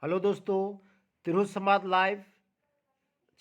Hello दोस्तों, तिरहुत संवाद live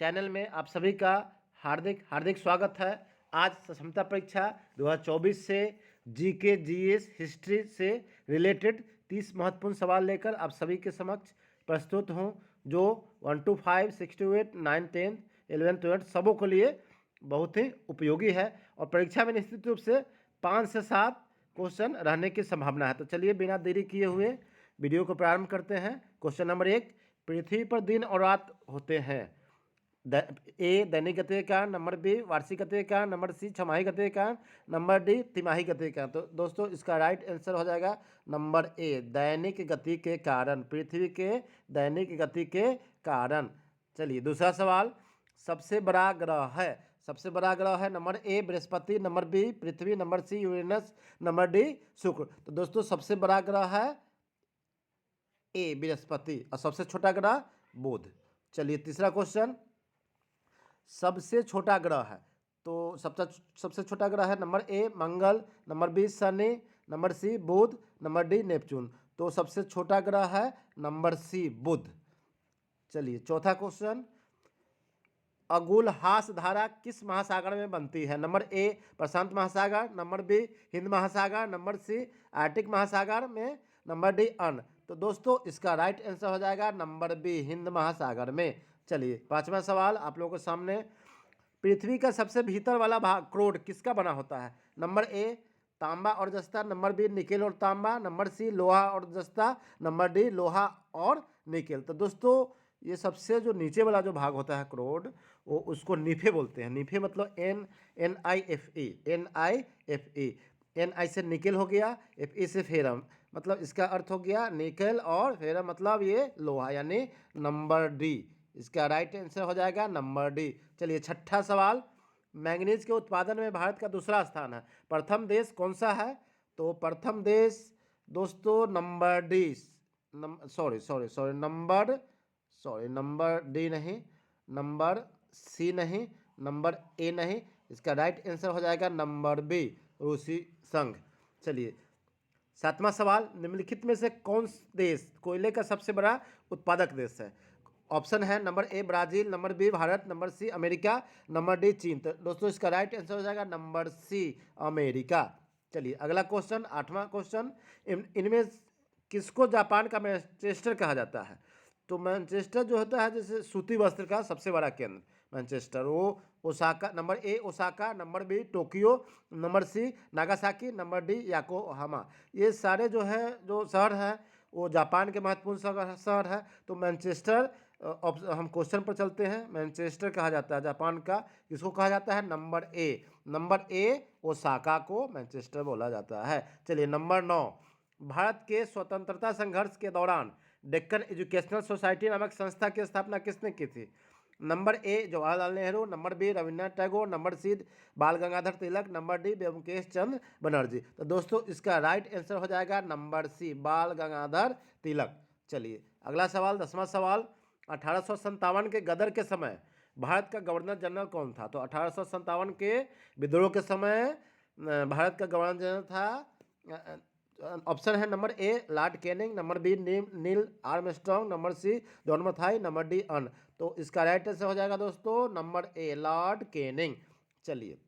channel में आप सभी का हार्दिक हार्दिक स्वागत है। आज क्षमता परीक्षा 2024 से जीके जीएस हिस्ट्री से रिलेटेड 30 महत्वपूर्ण सवाल लेकर आप सभी के समक्ष प्रस्तुत हूं, जो 1 to 5, 6 to 8, 9, 10, 11, 12 सबों के लिए बहुत ही उपयोगी है और परीक्षा में निश्चित रूप से 5 से 7 क्वेश्चन रहने की संभावना है। तो चलिए बिना देरी किए हुए वीडियो को प्रारंभ करते हैं। क्वेश्चन नंबर 1, पृथ्वी पर दिन और रात होते हैं। ए दैनिक गतिविधि का, नंबर बी वार्षिक गतिविधि का, नंबर सी छमाही गतिविधि का, नंबर डी तिमाही गतिविधि का। तो दोस्तों इसका राइट आंसर हो जाएगा नंबर ए, दैनिक गति के कारण, पृथ्वी के दैनिक गति के कारण। चलिए दूसरा सवाल, सबसे बड़ा ग्रह है। सबसे बड़ा ग्रह है नंबर ए बृहस्पति, नंबर बी पृथ्वी, number C Uranus, number D शुक्र। तो दोस्तों सबसे बड़ा ग्रह है ए बृहस्पति और सबसे छोटा ग्रह बुध। चलिए तीसरा क्वेश्चन, सबसे छोटा ग्रह है। तो सबसे छोटा ग्रह है नंबर ए मंगल, नंबर बी शनि, नंबर सी बुध, नंबर डी नेपच्यून। तो सबसे छोटा ग्रह है नंबर सी बुध। चलिए चौथा क्वेश्चन, अगुलहास धारा किस महासागर में बनती है। नंबर ए प्रशांत महासागर, नंबर बी हिंद महासागर, नंबर सी आर्टिक महासागर में, नंबर डी अन। तो दोस्तों इसका राइट आंसर हो जाएगा नंबर बी हिंद महासागर में। चलिए पांचवा सवाल आप लोगों के सामने, पृथ्वी का सबसे भीतर वाला भाग क्रोड किसका बना होता है। नंबर ए तांबा और जस्ता, नंबर बी निकेल और तांबा, नंबर सी लोहा और जस्ता, नंबर डी लोहा और निकेल। तो दोस्तों ये सबसे जो नीचे वाला जो भाग होता है क्रोड, वो उसको नीफे बोलते हैं। नीफे मतलब NiFe। एन आई से निकेल हो गया, Fe से फेरम, मतलब इसका अर्थ हो गया निकेल और फेरम मतलब ये लोहा, यानी नंबर डी। इसका राइट आंसर हो जाएगा नंबर डी। चलिए छठा सवाल, मैंगनीज के उत्पादन में भारत का दूसरा स्थान है। प्रथम देश कौन सा है। तो प्रथम देश दोस्तों नंबर डी, नंबर डी नहीं, नंबर सी नहीं, नंबर ए नहीं, इसका राइट आंसर हो जाएगा नंबर बी रूसी संघ। चलिए सातवां सवाल, निम्नलिखित में से कौन देश कोयले का सबसे बड़ा उत्पादक देश है। ऑप्शन है number A Brazil, number B Bharat, number C America, number D चीन। तो दोस्तों इसका राइट आंसर हो जाएगा नंबर सी अमेरिका। चलिए अगला क्वेश्चन, आठवां क्वेश्चन, इनमें किसको जापान का मैनचेस्टर कहा जाता है। तो मैनचेस्टर जो होता है जैसे सूती वस्त्र का सबसे बड़ा केंद्र मैनचेस्टर, वो Osaka, number A Osaka, number B Tokyo, number C Nagasaki, number D Yokohama. ये सारे जो है जो शहर है वो जापान के महत्वपूर्ण शहर है। तो मैनचेस्टर, हम क्वेश्चन पर चलते हैं, मैनचेस्टर कहा जाता है जापान का, किसको कहा जाता है नंबर ए ओसाका को मैनचेस्टर बोला जाता है। चलिए नंबर 9, भारत के स्वतंत्रता संघर्ष के दौरान डेक्कन एजुकेशनल सोसाइटी नामक संस्था की स्थापना किसने की थी। Number A Jawaharlal Nehru, number B Rabindranath Tagore, number C Bal Gangadhar Tilak, number D Byomkesh Chandra Banerjee. तो दोस्तों इसका राइट आंसर हो जाएगा नंबर सी बाल गंगाधर तिलक। चलिए अगला सवाल, 10वां सवाल, 1857 के गदर के समय भारत का गवर्नर जनरल कौन था। तो 1857 के विद्रोह के समय भारत का गवर्नर जनरल था, ऑप्शन है number A Lord Canning, number B Neil Armstrong, number C John Mathai, number D अन। तो इसका राइट आंसर हो जाएगा दोस्तों नंबर ए लॉर्ड कैनिंग। चलिए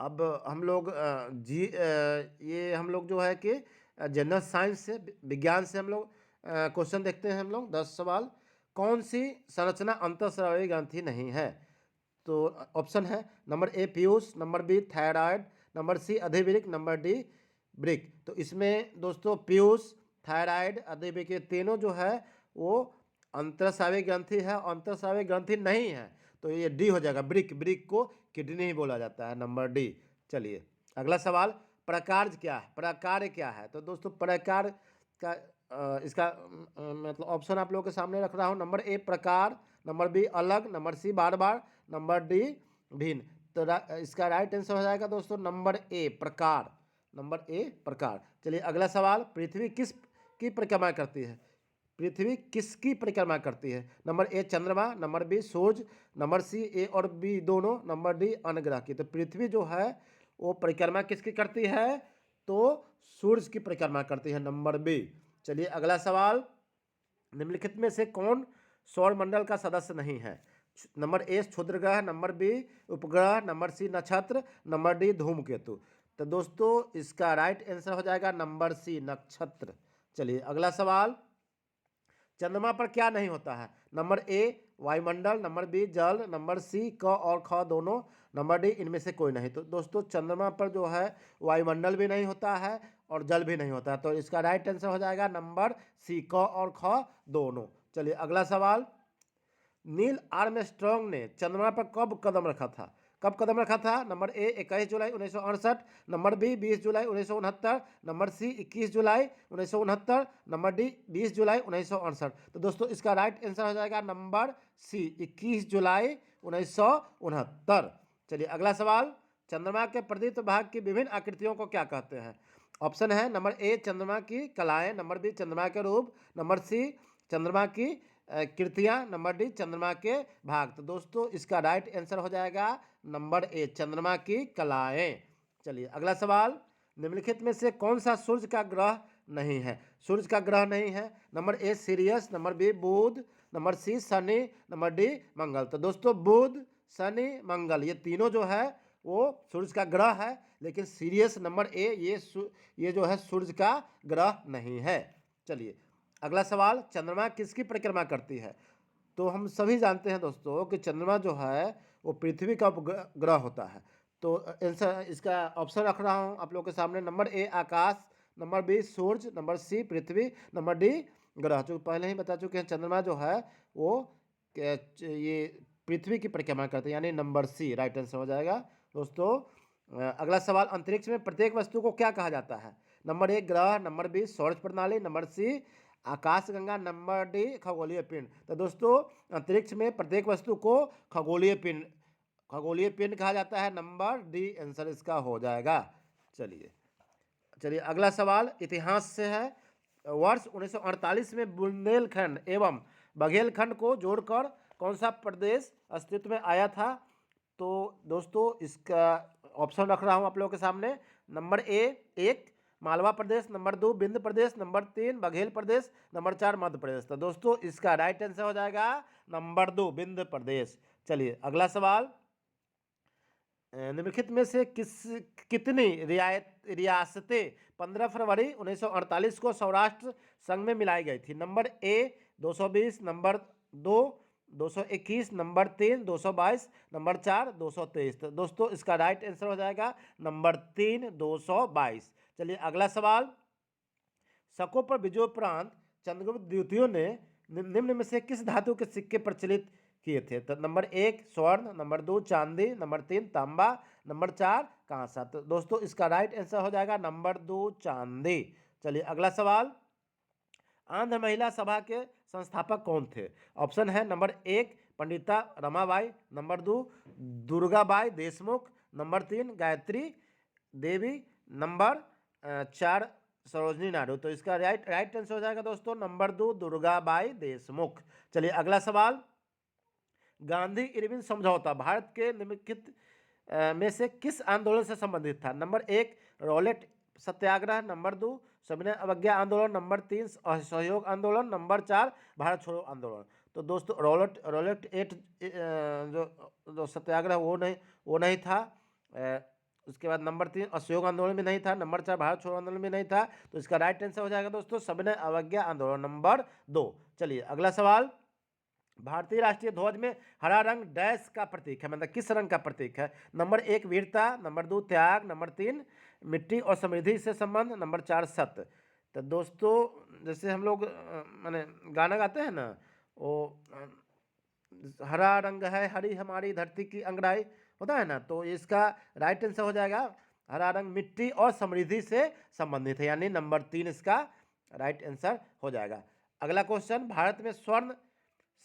अब हम लोग ये हम लोग जो है कि जनरल साइंस से, विज्ञान से हम लोग क्वेश्चन देखते हैं। हम लोग 10 सवाल, कौन सी संरचना अंतःस्रावी ग्रंथि नहीं है। तो ऑप्शन है नंबर ए पीयूष, number B thyroid, number C अधिवृक्क, नंबर डी ब्रिक। तो इसमें दोस्तों पीयूष, थायराइड, अधिवृक्क ये तीनों जो है वो अंतःस्रावी ग्रंथि है, अंतःस्रावी ग्रंथि नहीं है। तो ये डी हो जाएगा ब्रिक, ब्रिक को किडनी ही बोला जाता है, नंबर डी। चलिए अगला सवाल, प्रकार क्या है, प्रकार क्या है। तो दोस्तों प्रकार का इसका मतलब ऑप्शन आप लोगों के सामने रख रहा हूँ। नंबर ए प्रकार, नंबर बी अलग, नंबर सी बार बार, नंबर डी भिन्न। तो इसका राइट आंसर हो जाएगा दोस्तों नंबर ए प्रकार, नंबर ए प्रकार। चलिए अगला सवाल, पृथ्वी किस की परिक्रमा करती है। पृथ्वी किसकी परिक्रमा करती है। नंबर ए चंद्रमा, नंबर बी सूरज, नंबर सी ए और बी दोनों, नंबर डी अन्य ग्रह की। तो पृथ्वी जो है वो परिक्रमा किसकी करती है। तो सूरज की परिक्रमा करती है, नंबर बी। चलिए अगला सवाल, निम्नलिखित में से कौन सौर मंडल का सदस्य नहीं है? नंबर ए क्षुद्र ग्रह, नंबर बी उपग्रह, नंबर सी नक्षत्र, नंबर डी धूमकेतु। तो दोस्तों इसका राइट आंसर हो जाएगा नंबर सी नक्षत्र। चलिए अगला सवाल, चंद्रमा पर क्या नहीं होता है? नंबर ए वायुमंडल, नंबर बी जल, नंबर सी क और ख दोनों, नंबर डी इनमें से कोई नहीं। तो दोस्तों चंद्रमा पर जो है वायुमंडल भी नहीं होता है और जल भी नहीं होता है, तो इसका राइट आंसर हो जाएगा नंबर सी क और ख दोनों। चलिए अगला सवाल, नील आर्मस्ट्रांग ने चंद्रमा पर कब कदम रखा था? कब कदम रखा था? नंबर ए 21 जुलाई 1968, नंबर बी 20 जुलाई 1969, नंबर सी 21 जुलाई 1969, नंबर डी 20 जुलाई 1968। तो दोस्तों इसका राइट आंसर हो जाएगा नंबर सी 21 जुलाई 1969। चलिए अगला सवाल, चंद्रमा के प्रदीप्त भाग की विभिन्न आकृतियों को क्या कहते हैं? ऑप्शन है नंबर ए चंद्रमा की कलाएं, नंबर बी चंद्रमा के रूप, नंबर सी चंद्रमा की कृतियां, नंबर डी चंद्रमा के भाग। तो दोस्तों इसका राइट आंसर हो जाएगा नंबर ए चंद्रमा की कलाएं। चलिए अगला सवाल, निम्नलिखित में से कौन सा सूर्य का ग्रह नहीं है? सूर्य का ग्रह नहीं है, number A Sirius, number B बुध, नंबर सी शनि, नंबर डी मंगल। तो दोस्तों बुध, शनि, मंगल ये तीनों जो है वो सूर्य का ग्रह है, लेकिन सीरियस नंबर ए ये जो है सूर्य का ग्रह नहीं है। चलिए अगला सवाल, चंद्रमा किसकी परिक्रमा करती है? तो हम सभी जानते हैं दोस्तों कि चंद्रमा जो है वो पृथ्वी का उपग्रह होता है। तो आंसर इसका ऑप्शन रख रहा हूँ आप लोगों के सामने, नंबर ए आकाश, नंबर बी सूरज, नंबर सी पृथ्वी, नंबर डी ग्रह। जो पहले ही बता चुके हैं चंद्रमा जो है वो ये पृथ्वी की परिक्रमा करते हैं, यानी नंबर सी राइट आंसर हो जाएगा। दोस्तों अगला सवाल, अंतरिक्ष में प्रत्येक वस्तु को क्या कहा जाता है? नंबर ए ग्रह, नंबर बी सौर प्रणाली, नंबर सी आकाशगंगा, नंबर डी खगोलीय पिंड। तो दोस्तों अंतरिक्ष में प्रत्येक वस्तु को खगोलीय पिंड कहा जाता है, नंबर डी आंसर इसका हो जाएगा। चलिए अगला सवाल इतिहास से है। वर्ष 1948 में बुंदेलखंड एवं बघेलखंड को जोड़कर कौन सा प्रदेश अस्तित्व में आया था? तो दोस्तों इसका ऑप्शन रख रहा हूँ आप लोगों के सामने, नंबर ए एक मालवा प्रदेश, नंबर दो विंध्य प्रदेश, नंबर तीन बघेल प्रदेश, नंबर चार मध्य प्रदेश। तो दोस्तों इसका राइट आंसर हो जाएगा नंबर दो विंध्य प्रदेश। चलिए अगला सवाल, निम्नलिखित में से कितनी रियासतें 15 फरवरी 1948 को सौराष्ट्र संघ में मिलाई गई थी? नंबर ए 220, नंबर दो 221, नंबर तीन 222, नंबर चार 223। तो दोस्तों इसका राइट आंसर हो जाएगा नंबर तीन 222। चलिए अगला सवाल, शकों पर विजयोपरांत चंद्रगुप्त द्वितीय ने निम्न में से किस धातु के सिक्के प्रचलित किए थे? तो नंबर एक स्वर्ण, नंबर दो चांदी, नंबर तीन तांबा, नंबर चार कांसा। तो दोस्तों इसका राइट आंसर हो जाएगा नंबर दो चांदी। चलिए अगला सवाल, आंध्र महिला सभा के संस्थापक कौन थे? ऑप्शन है नंबर एक पंडिता रमाबाई, नंबर दो दुर्गाबाई देशमुख, नंबर तीन गायत्री देवी, नंबर चार सरोजनी नायडू। तो इसका राइट आंसर हो जाएगा दोस्तों नंबर दो दुर्गाबाई देशमुख। चलिए अगला सवाल, गांधी इरविन समझौता भारत के निम्नलिखित में से किस आंदोलन से संबंधित था? नंबर एक रॉलेट सत्याग्रह, नंबर दो सविनय अवज्ञा आंदोलन, नंबर तीन असहयोग आंदोलन, नंबर चार भारत छोड़ो आंदोलन। तो दोस्तों रॉलेट एट जो सत्याग्रह वो नहीं था। उसके बाद नंबर तीन असहयोग आंदोलन भी नहीं था, नंबर चार भारत छोड़ो आंदोलन भी नहीं था। तो इसका राइट आंसर हो जाएगा दोस्तों सविनय अवज्ञा आंदोलन नंबर दो। चलिए अगला सवाल, भारतीय राष्ट्रीय ध्वज में हरा रंग डैश का प्रतीक है, मतलब किस रंग का प्रतीक है? नंबर एक वीरता, नंबर दो त्याग, नंबर तीन मिट्टी और समृद्धि से संबंध, नंबर चार सत्य। तो दोस्तों जैसे हम लोग माने गाना गाते हैं ना, वो हरा रंग है हरी हमारी धरती की अंगड़ाई होता है ना, तो इसका राइट आंसर हो जाएगा हरा रंग मिट्टी और समृद्धि से संबंधित है, यानी नंबर तीन इसका राइट आंसर हो जाएगा। अगला क्वेश्चन, भारत में स्वर्ण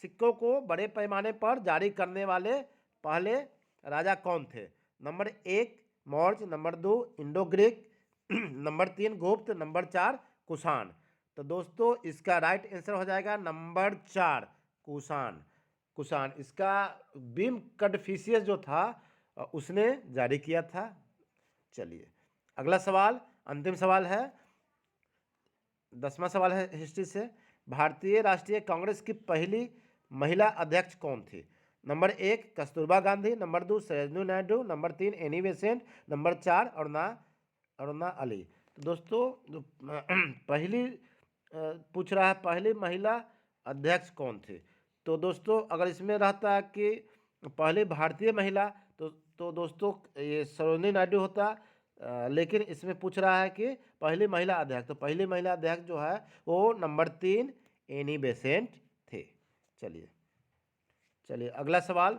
सिक्कों को बड़े पैमाने पर जारी करने वाले पहले राजा कौन थे? नंबर एक मौर्य, नंबर दो इंडो ग्रीक, नंबर तीन गुप्त, नंबर चार कुषाण। तो दोस्तों इसका राइट आंसर हो जाएगा नंबर चार कुषाण। इसका बीम कडफिशियस जो था उसने जारी किया था। चलिए अगला सवाल, अंतिम सवाल है, 10वां सवाल है हिस्ट्री से। भारतीय राष्ट्रीय कांग्रेस की पहली महिला अध्यक्ष कौन थी? Number 1 Kasturba Gandhi, number 2 Sarojini Naidu, number 3 Annie Besant, number 4 Aruna Ali. तो दोस्तों जो पहली पूछ रहा है पहली महिला अध्यक्ष कौन थी, तो दोस्तों अगर इसमें रहता है कि पहली भारतीय महिला तो दोस्तों ये सरोजिनी नायडू होता, लेकिन इसमें पूछ रहा है कि पहली महिला अध्यक्ष, तो पहली महिला अध्यक्ष जो है वो नंबर 3 एनी बेसेंट थे। चलिए अगला सवाल,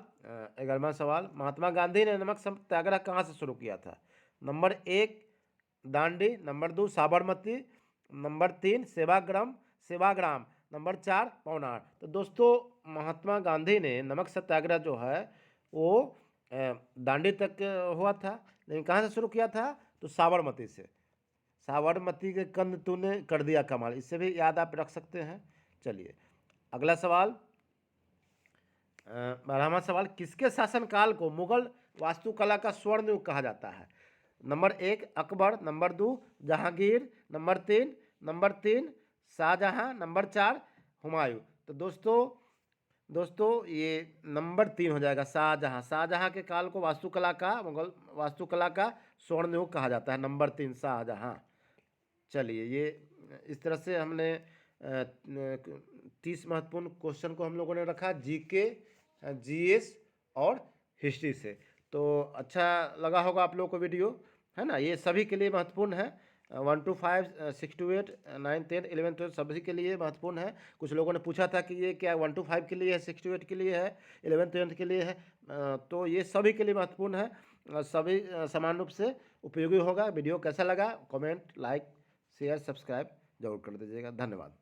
11वां सवाल, महात्मा गांधी ने नमक सत्याग्रह कहाँ से शुरू किया था? Number 1 Dandi, number 2 Sabarmati, number 3 Sevagram, number 4 Paunar. तो दोस्तों महात्मा गांधी ने नमक सत्याग्रह जो है वो दांडी तक हुआ था, लेकिन कहाँ से शुरू किया था? तो साबरमती से। साबरमती के कंद तूने कर दिया कमाल, इससे भी याद आप रख सकते हैं। चलिए अगला सवाल, 12वां सवाल, किसके शासनकाल को मुगल वास्तुकला का स्वर्ण युग कहा जाता है? Number 1 Akbar, number 2 Jahangir, number 3 Shahjahan, number 4 Humayun. तो दोस्तों ये नंबर 3 हो जाएगा, शाहजहां के काल को मुगल वास्तुकला का स्वर्ण युग कहा जाता है, नंबर 3 शाहजहां। चलिए ये इस तरह से हमने 30 महत्वपूर्ण क्वेश्चन को हम लोगों ने रखा जीके, जीएस और हिस्ट्री से। तो अच्छा लगा होगा आप लोगों को वीडियो, है ना? ये सभी के लिए महत्वपूर्ण है, 1 to 5, 6 to 8, 9, 10, 11, 12 सभी के लिए महत्वपूर्ण है। कुछ लोगों ने पूछा था कि ये क्या 1 to 5 के लिए है, 6 to 8 के लिए है, 11, 12 के लिए है, तो ये सभी के लिए महत्वपूर्ण है, सभी समान रूप से उपयोगी होगा। वीडियो कैसा लगा कमेंट, लाइक, शेयर, सब्सक्राइब जरूर कर दीजिएगा। धन्यवाद।